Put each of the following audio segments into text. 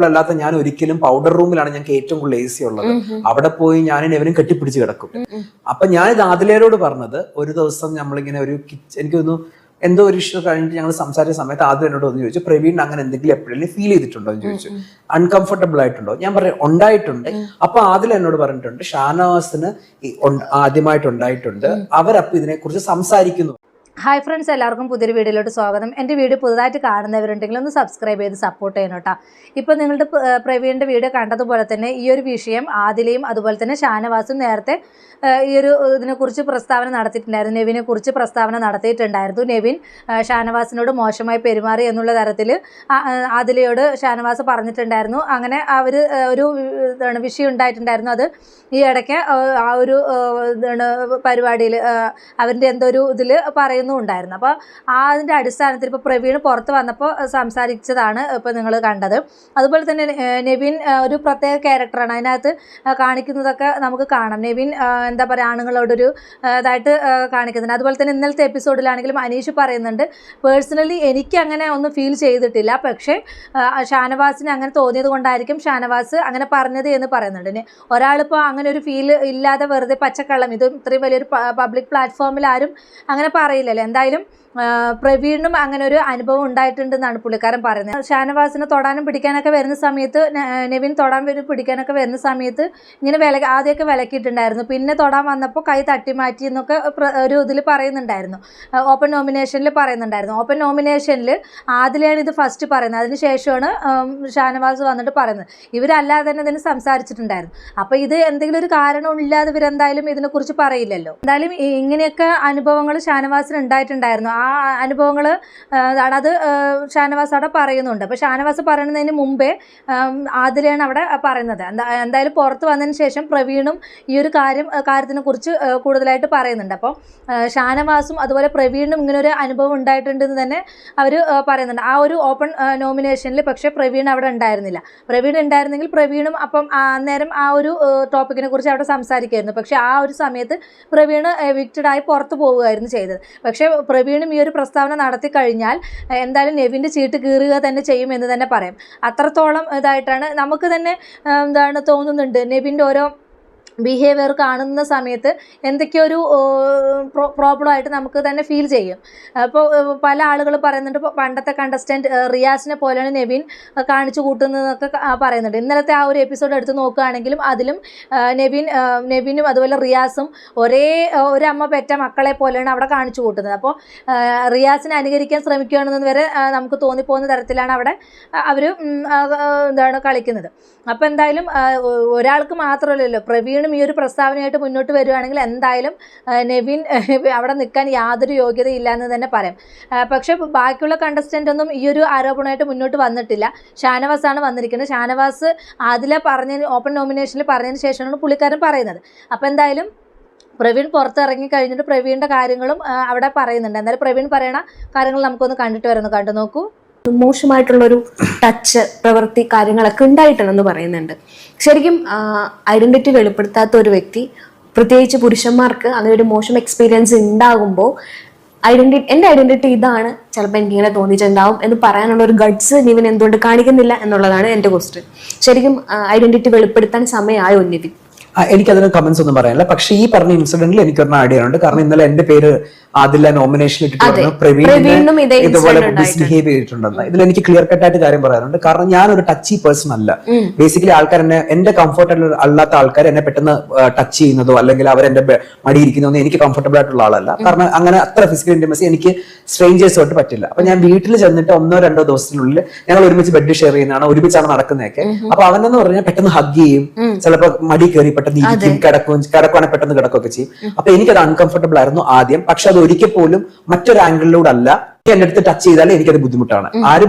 അല്ലാത്ത ഞാൻ ഒരിക്കലും പൗഡർ റൂമിലാണ് ഞങ്ങൾക്ക് ഏറ്റവും കൂടുതൽ AC ഉള്ളത്. അവിടെ പോയി ഞാൻ നെവിനും കെട്ടിപ്പിടിച്ച് കിടക്കും. അപ്പൊ ഞാൻ ഇത് ആദിലയോട് പറഞ്ഞത്, ഒരു ദിവസം നമ്മളിങ്ങനെ ഒരു എനിക്ക് തോന്നുന്നു എന്തോ ഒരു ഇഷ്യൂ കഴിഞ്ഞിട്ട് ഞങ്ങൾ സംസാരിച്ച സമയത്ത് ആദ്യം എന്നോട് ഒന്ന് ചോദിച്ചു, പ്രവീൺ അങ്ങനെ എന്തെങ്കിലും എപ്പോഴെങ്കിലും ഫീൽ ചെയ്തിട്ടുണ്ടോ എന്ന് ചോദിച്ചു. അൺകംഫർട്ടബിൾ ആയിട്ടുണ്ടോ? ഞാൻ പറഞ്ഞു ഉണ്ടായിട്ടുണ്ട്. അപ്പൊ ആദിൽ എന്നോട് പറഞ്ഞിട്ടുണ്ട് ഷാനവാസിന് ആദ്യമായിട്ടുണ്ടായിട്ടുണ്ട്, അവരപ്പോൾ ഇതിനെക്കുറിച്ച് സംസാരിക്കുന്നു. ഹായ് ഫ്രണ്ട്സ്, എല്ലാവർക്കും പുതിയൊരു വീഡിയോയിലോട്ട് സ്വാഗതം. എൻ്റെ വീഡിയോ പുതുതായിട്ട് കാണുന്നവരുണ്ടെങ്കിൽ ഒന്ന് സബ്സ്ക്രൈബ് ചെയ്ത് സപ്പോർട്ട് ചെയ്യണം കേട്ടോ. ഇപ്പോൾ നിങ്ങളുടെ പ്രവീണിൻ്റെ വീഡിയോ കണ്ടതുപോലെ തന്നെ ഈ ഒരു വിഷയം ആദിലയും അതുപോലെ തന്നെ ഷാനവാസും നേരത്തെ ഈ ഒരു ഇതിനെക്കുറിച്ച് പ്രസ്താവന നടത്തിയിട്ടുണ്ടായിരുന്നു. നെവിനെ കുറിച്ച് പ്രസ്താവന നടത്തിയിട്ടുണ്ടായിരുന്നു. നെവിൻ ഷാനവാസിനോട് മോശമായി പെരുമാറി എന്നുള്ള തരത്തിൽ ആദിലയോട് ഷാനവാസ് പറഞ്ഞിട്ടുണ്ടായിരുന്നു. അങ്ങനെ അവർ ഒരു വിഷയം ഉണ്ടായിട്ടുണ്ടായിരുന്നു. അത് ഈ ഇടയ്ക്ക് ആ ഒരു പരിപാടിയിൽ അവരുടെ എന്തോ ഒരു ഇതിൽ പറയുന്നുണ്ടായിരുന്നു. അപ്പോൾ അതിൻ്റെ അടിസ്ഥാനത്തിൽ ഇപ്പോൾ പ്രവീൺ പുറത്ത് വന്നപ്പോൾ സംസാരിച്ചതാണ് ഇപ്പോൾ നിങ്ങൾ കണ്ടത്. അതുപോലെ തന്നെ നെവിൻ ഒരു പ്രത്യേക ക്യാരക്ടറാണ്. അതിനകത്ത് കാണിക്കുന്നതൊക്കെ നമുക്ക് കാണാം. നെവിൻ എന്താ പറയുക, ആണുങ്ങളോടൊരു ഇതായിട്ട് കാണിക്കുന്നുണ്ട്. അതുപോലെ തന്നെ ഇന്നലത്തെ എപ്പിസോഡിലാണെങ്കിലും അനീഷ് പറയുന്നുണ്ട്, പേഴ്സണലി എനിക്ക് അങ്ങനെ ഒന്നും ഫീൽ ചെയ്തിട്ടില്ല, പക്ഷേ ഷാനവാസിന് അങ്ങനെ തോന്നിയത് കൊണ്ടായിരിക്കും ഷാനവാസ് അങ്ങനെ പറഞ്ഞത് എന്ന് പറയുന്നുണ്ട്. ഒരാളിപ്പോൾ അങ്ങനെ ഒരു ഫീൽ ഇല്ലാതെ വെറുതെ പച്ചക്കള്ളം, ഇത് ഇത്രയും വലിയൊരു പബ്ലിക് പ്ലാറ്റ്ഫോമിൽ ആരും അങ്ങനെ പറയില്ലല്ലോ. എന്തായാലും പ്രവീണിനും അങ്ങനെ ഒരു അനുഭവം ഉണ്ടായിട്ടുണ്ടെന്നാണ് പുള്ളിക്കാരൻ പറയുന്നത്. ഷാനവാസിനെ തൊടാനും പിടിക്കാനൊക്കെ വരുന്ന സമയത്ത്, നെവിൻ തൊടാൻ പിടിക്കാനൊക്കെ വരുന്ന സമയത്ത് ഇങ്ങനെ ആദ്യമൊക്കെ വിലക്കിയിട്ടുണ്ടായിരുന്നു. പിന്നെ തൊടാൻ വന്നപ്പോൾ കൈ തട്ടി മാറ്റി എന്നൊക്കെ ഒരു ഇതിൽ പറയുന്നുണ്ടായിരുന്നു. ഓപ്പൺ നോമിനേഷനിൽ പറയുന്നുണ്ടായിരുന്നു. ഓപ്പൺ നോമിനേഷനിൽ ആദിലയാണ് ഇത് ഫസ്റ്റ് പറയുന്നത്. അതിന് ശേഷമാണ് ഷാനവാസ് വന്നിട്ട് പറയുന്നത്. ഇവരല്ലാതെ തന്നെ ഇതിന് സംസാരിച്ചിട്ടുണ്ടായിരുന്നു. അപ്പോൾ ഇത് എന്തെങ്കിലും ഒരു കാരണമില്ലാതെ ഇവരെന്തായാലും ഇതിനെക്കുറിച്ച് പറയില്ലല്ലോ. എന്തായാലും ഇങ്ങനെയൊക്കെ അനുഭവങ്ങൾ ഷാനവാസിന് ഉണ്ടായിട്ടുണ്ടായിരുന്നു. ആ അനുഭവങ്ങൾ അത് ഷാനവാസ് അവിടെ പറയുന്നുണ്ട്. അപ്പോൾ ഷാനവാസ് പറയുന്നതിന് മുമ്പേ ആദിലയാണ് അവിടെ പറയുന്നത്. എന്തായാലും പുറത്ത് വന്നതിന് ശേഷം പ്രവീണും ഈ ഒരു കാര്യത്തിനെ കുറിച്ച് കൂടുതലായിട്ട് പറയുന്നുണ്ട്. അപ്പോൾ ഷാനവാസും അതുപോലെ പ്രവീണും ഇങ്ങനൊരു അനുഭവം ഉണ്ടായിട്ടുണ്ടെന്ന് തന്നെ അവർ പറയുന്നുണ്ട്. ആ ഒരു ഓപ്പൺ നോമിനേഷനിൽ പക്ഷേ പ്രവീൺ അവിടെ ഉണ്ടായിരുന്നില്ല. പ്രവീൺ ഉണ്ടായിരുന്നെങ്കിൽ പ്രവീണും അപ്പം അന്നേരം ആ ഒരു ടോപ്പിക്കിനെ കുറിച്ച് അവിടെ സംസാരിക്കുമായിരുന്നു. പക്ഷേ ആ ഒരു സമയത്ത് പ്രവീൺ എവിക്റ്റഡായി പുറത്ത് പോവുകയായിരുന്നു ചെയ്തത്. പക്ഷേ പ്രവീണും ഈ ഒരു പ്രസ്താവന നടത്തി കഴിഞ്ഞാൽ എന്തായാലും നെവിൻ്റെ ചീട്ട് കീറുക തന്നെ ചെയ്യുമെന്ന് തന്നെ പറയാം. അത്രത്തോളം ഇതായിട്ടാണ് നമുക്ക് തന്നെ തോന്നുന്നുണ്ട്. നെവിൻ്റെ ഓരോ ബിഹേവിയർ കാണുന്ന സമയത്ത് എന്തൊക്കെയോ ഒരു പ്രോബ്ലമായിട്ട് നമുക്ക് തന്നെ ഫീൽ ചെയ്യും. അപ്പോൾ പല ആളുകൾ പറയുന്നുണ്ട്, പണ്ടത്തെ കണ്ടസ്റ്റൻറ്റ് റിയാസിനെ പോലെയാണ് നെവിൻ കാണിച്ചു കൂട്ടുന്നതെന്നൊക്കെ പറയുന്നുണ്ട്. ഇന്നലത്തെ ആ ഒരു എപ്പിസോഡ് എടുത്ത് നോക്കുകയാണെങ്കിലും അതിലും നെവിനും അതുപോലെ റിയാസും ഒരമ്മ പെറ്റ മക്കളെ പോലെയാണ് അവിടെ കാണിച്ചു കൂട്ടുന്നത്. അപ്പോൾ റിയാസിനെ അനുകരിക്കാൻ ശ്രമിക്കുകയാണെന്ന് വരെ നമുക്ക് തോന്നിപ്പോകുന്ന തരത്തിലാണ് അവിടെ അവർ കളിക്കുന്നത്. അപ്പോൾ എന്തായാലും ഒരാൾക്ക് മാത്രമല്ലല്ലോ, പ്രവീണും ഈ ഒരു പ്രസ്താവനയായിട്ട് മുന്നോട്ട് വരികയാണെങ്കിൽ എന്തായാലും നെവിൻ അവിടെ നിൽക്കാൻ യാതൊരു യോഗ്യതയില്ല എന്ന് തന്നെ പറയാം. പക്ഷേ ബാക്കിയുള്ള കണ്ടസ്റ്റൻ്റ് ഒന്നും ഈ ഒരു ആരോപണമായിട്ട് മുന്നോട്ട് വന്നിട്ടില്ല. ഷാനവാസാണ് വന്നിരിക്കുന്നത്. ഷാനവാസ് ആദില ഓപ്പൺ നോമിനേഷനിൽ പറഞ്ഞതിന് ശേഷമാണ് പുള്ളിക്കാരൻ പറയുന്നത്. അപ്പോൾ എന്തായാലും പ്രവീൺ പുറത്തിറങ്ങി കഴിഞ്ഞിട്ട് പ്രവീണിൻ്റെ കാര്യങ്ങളും അവിടെ പറയുന്നുണ്ട്. എന്തായാലും പ്രവീൺ പറയണ കാര്യങ്ങൾ നമുക്കൊന്ന് കണ്ടു നോക്കൂ. മോശമായിട്ടുള്ളൊരു ടച്ച്, പ്രവൃത്തി, കാര്യങ്ങളൊക്കെ ഉണ്ടായിട്ടുണ്ടെന്ന് പറയുന്നുണ്ട്. ശരിക്കും ഐഡന്റിറ്റി വെളിപ്പെടുത്താത്ത ഒരു വ്യക്തി, പ്രത്യേകിച്ച് പുരുഷന്മാർക്ക് അങ്ങനെ ഒരു മോശം എക്സ്പീരിയൻസ് ഉണ്ടാകുമ്പോൾ എൻ്റെ ഐഡന്റിറ്റി ഇതാണ്, ചിലപ്പോൾ എനിക്കിങ്ങനെ തോന്നിയിട്ടുണ്ടാവും എന്ന് പറയാനുള്ള ഒരു ഗഡ്സ് നിവിൻ എന്തുകൊണ്ട് കാണിക്കുന്നില്ല എന്നുള്ളതാണ് എൻ്റെ ക്വസ്റ്റ്യൻ. ശരിക്കും ഐഡന്റിറ്റി വെളിപ്പെടുത്താൻ സമയമായോ നിവിൻ? എനിക്കതിന് കമന്റ്സ് ഒന്നും പറയാനില്ല. പക്ഷെ ഈ പറഞ്ഞ ഇൻസിഡന്റിൽ എനിക്കൊരെണ്ണം ഐഡിയ ഉണ്ട്. കാരണം ഇന്നലെ എന്റെ പേര് ആദില നോമിനേഷൻ ഇട്ടിട്ട് പ്രവീണും ഇതുപോലെ മിസ്ബിഹേവ് ചെയ്തിട്ടുണ്ടെന്ന്. ഇതിൽ എനിക്ക് ക്ലിയർ കട്ട് ആയിട്ട് കാര്യം പറയാനുണ്ട്. കാരണം ഞാനൊരു ടച്ചി പേഴ്സൺ അല്ല. ബേസിക്കലി ആൾക്കാർ എന്റെ കംഫർട്ടബിൾ അല്ലാത്ത ആൾക്കാർ എന്നെ പെട്ടെന്ന് ടച്ച് ചെയ്യുന്നതോ അല്ലെങ്കിൽ അവരെന്റെ മടിയിരിക്കുന്നതോ എനിക്ക് കംഫർട്ടബിൾ ആയിട്ടുള്ള ആളല്ല. കാരണം അങ്ങനെ അത്ര ഫിസിക്കൽ ഇന്റിമസി എനിക്ക് സ്ട്രേഞ്ചേഴ്സുമായിട്ട് പറ്റില്ല. അപ്പൊ ഞാൻ വീട്ടിൽ ചെന്നിട്ട് 1-2 ദിവസത്തിനുള്ളിൽ ഞങ്ങൾ ഒരുമിച്ച് ബെഡ് ഷെയർ ചെയ്യുന്നതാണ്, ഒരുമിച്ചാണ് നടക്കുന്നതൊക്കെ. അപ്പൊ അവനെന്ന് പറഞ്ഞാൽ പെട്ടെന്ന് ഹഗ് ചെയ്യും, ചിലപ്പോൾ മടി കയറി പെട്ടെന്ന് ഇരിക്കും, കിടക്കുവാണെങ്കിൽ പെട്ടെന്ന് കിടക്കുകയൊക്കെ ചെയ്യും. അപ്പൊ എനിക്കത് അൺകംഫർട്ടബിൾ ആയിരുന്നു ആദ്യം. പക്ഷെ അത് ഒരിക്കൽ പോലും മറ്റൊരു ആംഗിളിലൂടെ അല്ല. എന്റെ അടുത്ത് ടച്ച് ചെയ്താലേ എനിക്കത് ബുദ്ധിമുട്ടാണ്.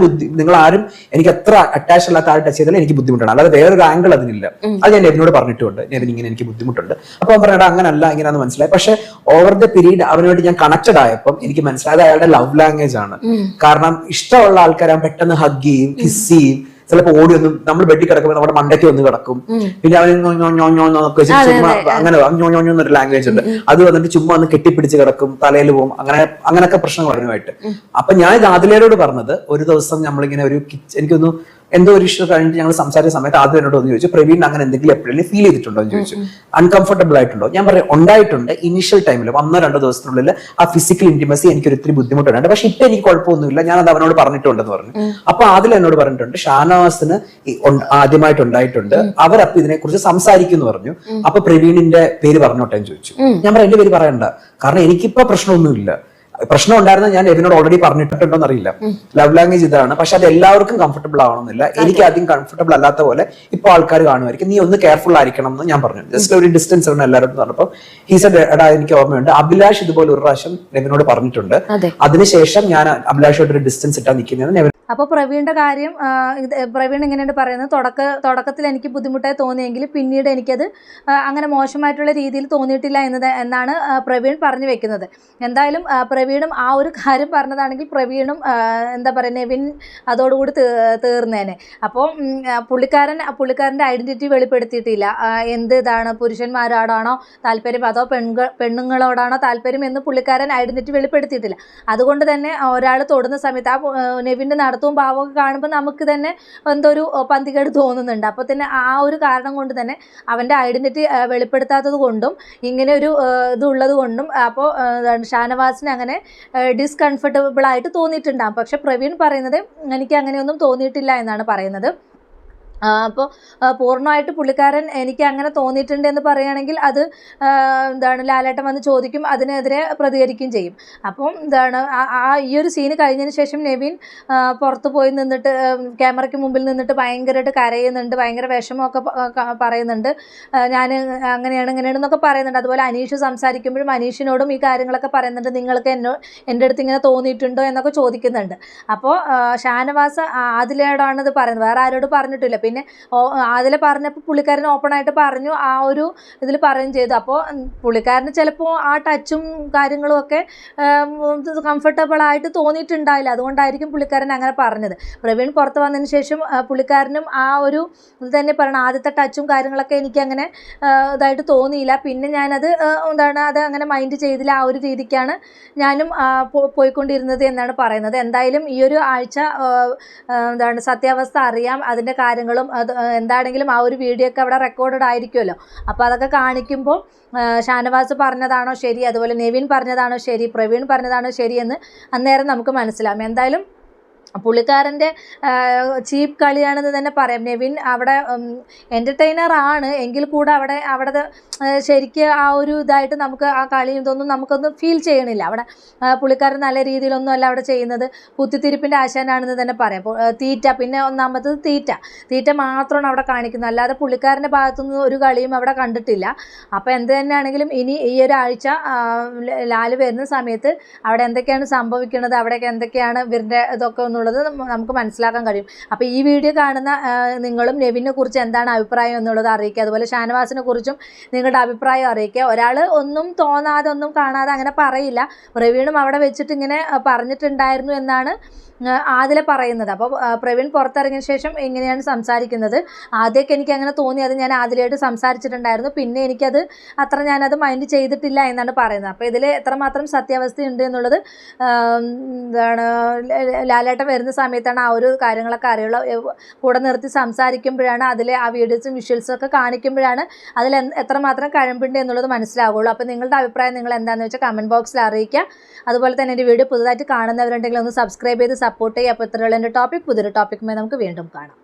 നിങ്ങൾ ആരും എനിക്ക് എത്ര അറ്റാച്ച് അല്ലാത്ത ആൾ ടച്ച് ചെയ്താലും എനിക്ക് ബുദ്ധിമുട്ടാണ്. അല്ലാതെ വേറൊരു ആംഗിൾ അതിനില്ല. അത് ഞാൻ നെവിനോട് പറഞ്ഞിട്ടുണ്ട്, നെവിൻ ഇങ്ങനെ എനിക്ക് ബുദ്ധിമുട്ടുണ്ട്. അപ്പൊ അവൻ പറഞ്ഞാൽ അങ്ങനല്ല, ഇങ്ങനെയാന്ന് മനസ്സിലായി. പക്ഷെ ഓവർ ദ പീരീഡ് അവനുമായിട്ട് ഞാൻ കണക്റ്റഡ് ആയപ്പം എനിക്ക് മനസ്സിലായത് അയാളുടെ ലവ് ലാംഗ്വേജ് ആണ്. കാരണം ഇഷ്ടമുള്ള ആൾക്കാരെ പെട്ടെന്ന് ഹഗ് ചെയ്യും, കിസ് ചെയ്യും, ചിലപ്പോൾ ഓടി ഒന്നും നമ്മൾ ബെഡിൽ കിടക്കുമ്പോൾ നമ്മുടെ മണ്ടയ്ക്ക് വന്ന് കിടക്കും. പിന്നെ അവൻ അങ്ങനെ ഒരു ലാംഗ്വേജ് ഉണ്ട്. അത് വന്നിട്ട് ചുമ്മാ ഒന്ന് കെട്ടിപ്പിടിച്ച് കിടക്കും, തലയിൽ പോകും, അങ്ങനെയൊക്കെ പ്രശ്നങ്ങൾ അതിനുമായിട്ട്. അപ്പൊ ഞാൻ ഇത് ആദിലയോട് പറഞ്ഞത്, ഒരു ദിവസം നമ്മളിങ്ങനെ എനിക്കൊന്ന് എന്തോ ഒരു ഇഷ്യൂ കഴിഞ്ഞിട്ട് ഞങ്ങൾ സംസാരിച്ച സമയത്ത് ആദ്യം എന്നോട് ഒന്ന് ചോദിച്ചു, പ്രവീൺ അങ്ങനെ എന്തെങ്കിലും എപ്പോഴെങ്കിലും ഫീൽ ചെയ്തിട്ടുണ്ടോ എന്ന് ചോദിച്ചു, അൺകംഫർട്ടബിൾ ആയിട്ടുണ്ടോ? ഞാൻ പറയാം ഉണ്ടായിട്ടുണ്ട്. ഇനിഷ്യൽ ടൈമിൽ 1-2 ദിവസത്തിനുള്ളിൽ ആ ഫിസിക്കൽ ഇന്റിമസി എനിക്ക് ഒത്തിരി ബുദ്ധിമുട്ടുണ്ട്, പക്ഷെ ഇപ്പൊ എനിക്ക് കുഴപ്പമൊന്നുമില്ല, ഞാൻ അത് അവനോട് പറഞ്ഞിട്ടുണ്ടെന്ന് പറഞ്ഞു. അപ്പൊ അതിൽ എന്നോട് പറഞ്ഞിട്ടുണ്ട് ഷാനവാസിന് ആദ്യമായിട്ട് ഉണ്ടായിട്ടുണ്ട്, അവരപ്പൊ ഇതിനെക്കുറിച്ച് സംസാരിക്കുന്നു പറഞ്ഞു. അപ്പൊ പ്രവീണിന്റെ പേര് പറഞ്ഞോട്ടെ എന്ന് ചോദിച്ചു. ഞാൻ പറയാം എന്റെ പേര് പറയണ്ട, കാരണം എനിക്കിപ്പോ പ്രശ്നമൊന്നുമില്ല. പ്രശ്നം ഉണ്ടായിരുന്ന ഞാൻ എവിനോട് ഓൾറെഡി പറഞ്ഞിട്ടുണ്ടോ എന്നറിയില്ല. ലവ് ലാംഗ്വേജ് ഇതാണ്, പക്ഷെ അത് എല്ലാവർക്കും കംഫർട്ടബിൾ ആവണമെന്നില്ല. എനിക്ക് ആദ്യം കംഫർട്ടബിൾ അല്ലാത്ത പോലെ ഇപ്പൊ ആൾക്കാർ കാണുമായിരിക്കും. നീ ഒന്ന് കെയർഫുൾ ആയിരിക്കണം എന്ന് ഞാൻ പറഞ്ഞു. ജസ്റ്റ് ഒരു ഡിസ്റ്റൻസ് ആണ് എല്ലാവരും പറഞ്ഞപ്പോൾ ഹി സെഡ് എടാ എനിക്ക് ഓർമ്മയുണ്ട് അഭിലാഷ് ഇതുപോലെ ഒരു പ്രാവശ്യം നെവിനോട് പറഞ്ഞിട്ടുണ്ട്, അതിനുശേഷം ഞാൻ അഭിലാഷായിട്ട് ഒരു ഡിസ്റ്റൻസ് ഇട്ടാ നിൽക്കുന്നതെന്ന്. അപ്പോൾ പ്രവീണിൻ്റെ കാര്യം പ്രവീൺ ഇങ്ങനെയാണ് പറയുന്നത്, തുടക്കത്തിൽ എനിക്ക് ബുദ്ധിമുട്ടായി തോന്നിയെങ്കിൽ പിന്നീട് എനിക്കത് അങ്ങനെ മോശമായിട്ടുള്ള രീതിയിൽ തോന്നിയിട്ടില്ല എന്നാണ് പ്രവീൺ പറഞ്ഞു വെക്കുന്നത്. എന്തായാലും പ്രവീണും ആ ഒരു കാര്യം പറഞ്ഞതാണെങ്കിൽ പ്രവീണും എന്താ പറയുക നെവിൻ അതോടുകൂടി തീർന്നേനെ. അപ്പോൾ പുള്ളിക്കാരൻ്റെ ഐഡൻറ്റിറ്റി വെളിപ്പെടുത്തിയിട്ടില്ല. എന്ത് ഇതാണ്, പുരുഷന്മാരോടാണോ താല്പര്യം അതോ പെണ്ണുങ്ങളോടാണോ താല്പര്യം എന്ന് പുള്ളിക്കാരൻ ഐഡൻറ്റിറ്റി വെളിപ്പെടുത്തിയിട്ടില്ല. അതുകൊണ്ട് തന്നെ ഒരാൾ തൊടുന്ന സമയത്ത് ആ നെവിൻ്റെ നടത്തവും ഭാവമൊക്കെ കാണുമ്പോൾ നമുക്ക് തന്നെ എന്തോ ഒരു പന്തികേട് തോന്നുന്നുണ്ട്. അപ്പോൾ തന്നെ ആ ഒരു കാരണം കൊണ്ട് തന്നെ അവൻ്റെ ഐഡൻറ്റിറ്റി വെളിപ്പെടുത്താത്തത് കൊണ്ടും ഇങ്ങനെ ഒരു ഇതുള്ളത് കൊണ്ടും അപ്പോൾ ഷാനവാസിന് അങ്ങനെ ഡിസ്കംഫർട്ടബിൾ ആയിട്ട് തോന്നിയിട്ടുണ്ടാകും. പക്ഷെ പ്രവീൺ പറയുന്നത് എനിക്ക് അങ്ങനെയൊന്നും തോന്നിയിട്ടില്ല എന്നാണ് പറയുന്നത്. അപ്പോൾ പൂർണ്ണമായിട്ട് പുള്ളിക്കാരൻ എനിക്ക് അങ്ങനെ തോന്നിയിട്ടുണ്ട് എന്ന് പറയുകയാണെങ്കിൽ അത് എന്താണ് ലാലേട്ടൻ വന്ന് ചോദിക്കും, അതിനെതിരെ പ്രതികരിക്കുകയും ചെയ്യും. അപ്പം എന്താണ് ഈ ഒരു സീന് കഴിഞ്ഞതിന് ശേഷം നെവിൻ പുറത്ത് പോയി നിന്നിട്ട് ക്യാമറയ്ക്ക് മുമ്പിൽ നിന്നിട്ട് ഭയങ്കരമായിട്ട് കരയുന്നുണ്ട്, ഭയങ്കര വിഷമമൊക്കെ പറയുന്നുണ്ട്. ഞാൻ അങ്ങനെയാണ് ഇങ്ങനെയാണെന്നൊക്കെ പറയുന്നുണ്ട്. അതുപോലെ അനീഷ് സംസാരിക്കുമ്പോഴും അനീഷിനോടും ഈ കാര്യങ്ങളൊക്കെ പറയുന്നുണ്ട്, നിങ്ങൾക്ക് എൻ്റെ അടുത്ത് ഇങ്ങനെ തോന്നിയിട്ടുണ്ടോ എന്നൊക്കെ ചോദിക്കുന്നുണ്ട്. അപ്പോൾ ഷാനവാസ് ആദിലയോടാണ് ഇത് പറയുന്നത്, വേറെ ആരോട് പറഞ്ഞിട്ടില്ല. പിന്നെ അതിൽ പറഞ്ഞപ്പോൾ പുള്ളിക്കാരൻ ഓപ്പണായിട്ട് പറഞ്ഞു, ആ ഒരു ഇതിൽ പറയുകയും ചെയ്തു. അപ്പോൾ പുള്ളിക്കാരന് ചിലപ്പോൾ ആ ടച്ചും കാര്യങ്ങളും ഒക്കെ കംഫർട്ടബിളായിട്ട് തോന്നിയിട്ടുണ്ടായില്ല, അതുകൊണ്ടായിരിക്കും പുള്ളിക്കാരൻ അങ്ങനെ പറഞ്ഞത്. പ്രവീൺ പുറത്ത് വന്നതിന് ശേഷം പുള്ളിക്കാരനും ആ ഒരു ഇത് തന്നെ പറയണം, ആദ്യത്തെ ടച്ചും കാര്യങ്ങളൊക്കെ എനിക്ക് അങ്ങനെ ഇതായിട്ട് തോന്നിയില്ല, പിന്നെ ഞാനത് അത് അങ്ങനെ മൈൻഡ് ചെയ്തില്ല, ആ ഒരു രീതിക്കാണ് ഞാനും പോയിക്കൊണ്ടിരുന്നത് എന്നാണ് പറയുന്നത്. എന്തായാലും ഈ ഒരു ആഴ്ച സത്യാവസ്ഥ അറിയാം, അതിൻ്റെ കാര്യങ്ങളും എന്താണെങ്കിലും ആ ഒരു വീഡിയോ ഒക്കെ അവിടെ റെക്കോർഡഡ് ആയിരിക്കുമല്ലോ. അപ്പോൾ അതൊക്കെ കാണിക്കുമ്പോൾ ഷാനവാസ് പറഞ്ഞതാണോ ശരി, അതുപോലെ നെവിൻ പറഞ്ഞതാണോ ശരി, പ്രവീൺ പറഞ്ഞതാണോ ശരിയെന്ന് അന്നേരം നമുക്ക് മനസ്സിലാവും. എന്തായാലും പുള്ളിക്കാരൻ്റെ ചീപ്പ് കളിയാണെന്ന് തന്നെ പറയാം. നെവിൻ അവിടെ എൻ്റർടൈനർ ആണ് എങ്കിൽ കൂടെ അവിടെ ശരിക്ക് ആ ഒരു ഇതായിട്ട് നമുക്ക് ആ കളിയും ഇതൊന്നും നമുക്കൊന്നും ഫീൽ ചെയ്യണില്ല. അവിടെ പുള്ളിക്കാരൻ നല്ല രീതിയിലൊന്നും അല്ല അവിടെ ചെയ്യുന്നത്, കുത്തിത്തിരിപ്പിൻ്റെ ആശാനാണെന്ന് തന്നെ പറയാം. തീറ്റ, പിന്നെ ഒന്നാമത്തത് തീറ്റ മാത്രമാണ് അവിടെ കാണിക്കുന്നത്, അല്ലാതെ പുള്ളിക്കാരൻ്റെ ഭാഗത്തുനിന്ന് ഒരു കളിയും അവിടെ കണ്ടിട്ടില്ല. അപ്പോൾ എന്ത് തന്നെയാണെങ്കിലും ഇനി ഈ ഒരാഴ്ച ലാല് വരുന്ന സമയത്ത് അവിടെ എന്തൊക്കെയാണ് സംഭവിക്കുന്നത്, അവിടെയൊക്കെ എന്തൊക്കെയാണ് ഇവരുടെ ഇതൊക്കെ ഒന്നുള്ളത് നമുക്ക് മനസ്സിലാക്കാൻ കഴിയും. അപ്പോൾ ഈ വീഡിയോ കാണുന്ന നിങ്ങളും നെവിനെ കുറിച്ച് എന്താണ് അഭിപ്രായം എന്നുള്ളത് അറിയിക്കുക. അതുപോലെ ഷാനവാസിനെ കുറിച്ചും നിങ്ങളുടെ അഭിപ്രായം അറിയിക്കുക. ഒരാൾ ഒന്നും തോന്നാതെ ഒന്നും കാണാതെ അങ്ങനെ പറയില്ല. പ്രവീണും അവിടെ വെച്ചിട്ട് ഇങ്ങനെ പറഞ്ഞിട്ടുണ്ടായിരുന്നു എന്നാണ് ആദില പറയുന്നത്. അപ്പോൾ പ്രവീൺ പുറത്തിറങ്ങിയ ശേഷം എങ്ങനെയാണ് സംസാരിക്കുന്നത്, ആദ്യമൊക്കെ എനിക്ക് അങ്ങനെ തോന്നി, അത് ഞാൻ ആദിലയായിട്ട് സംസാരിച്ചിട്ടുണ്ടായിരുന്നു, പിന്നെ എനിക്കത് അത്ര ഞാനത് മൈൻഡ് ചെയ്തിട്ടില്ല എന്നാണ് പറയുന്നത്. അപ്പോൾ ഇതിൽ എത്രമാത്രം സത്യാവസ്ഥയുണ്ട് എന്നുള്ളത് ലാലേട്ടൻ വരുന്ന സമയത്താണ് ആ ഒരു കാര്യങ്ങളൊക്കെ അറിയുള്ളൂ. കൂടെ നിർത്തി സംസാരിക്കുമ്പോഴാണ് അതിലെ ആ വീഡിയോസും വിഷ്വൽസും ഒക്കെ കാണിക്കുമ്പോഴാണ് അതിൽ എത്രമാത്രം കഴമ്പുണ്ട് എന്നുള്ളത് മനസ്സിലാവുള്ളൂ. അപ്പോൾ നിങ്ങളുടെ അഭിപ്രായം നിങ്ങൾ എന്താണെന്ന് വെച്ചാൽ കമൻറ്റ് ബോക്സിൽ അറിയിക്കുക. അതുപോലെ തന്നെ എൻ്റെ വീഡിയോ പുതുതായിട്ട് കാണുന്നവരുണ്ടെങ്കിൽ ഒന്ന് സബ്സ്ക്രൈബ് ചെയ്ത് സപ്പോർട്ട് ചെയ്യുക. അപ്പോൾ ഇത്രയുള്ള എൻ്റെ ടോപ്പിക്, പുതിയൊരു ടോപ്പിക്കുമായി നമുക്ക് വീണ്ടും കാണാം.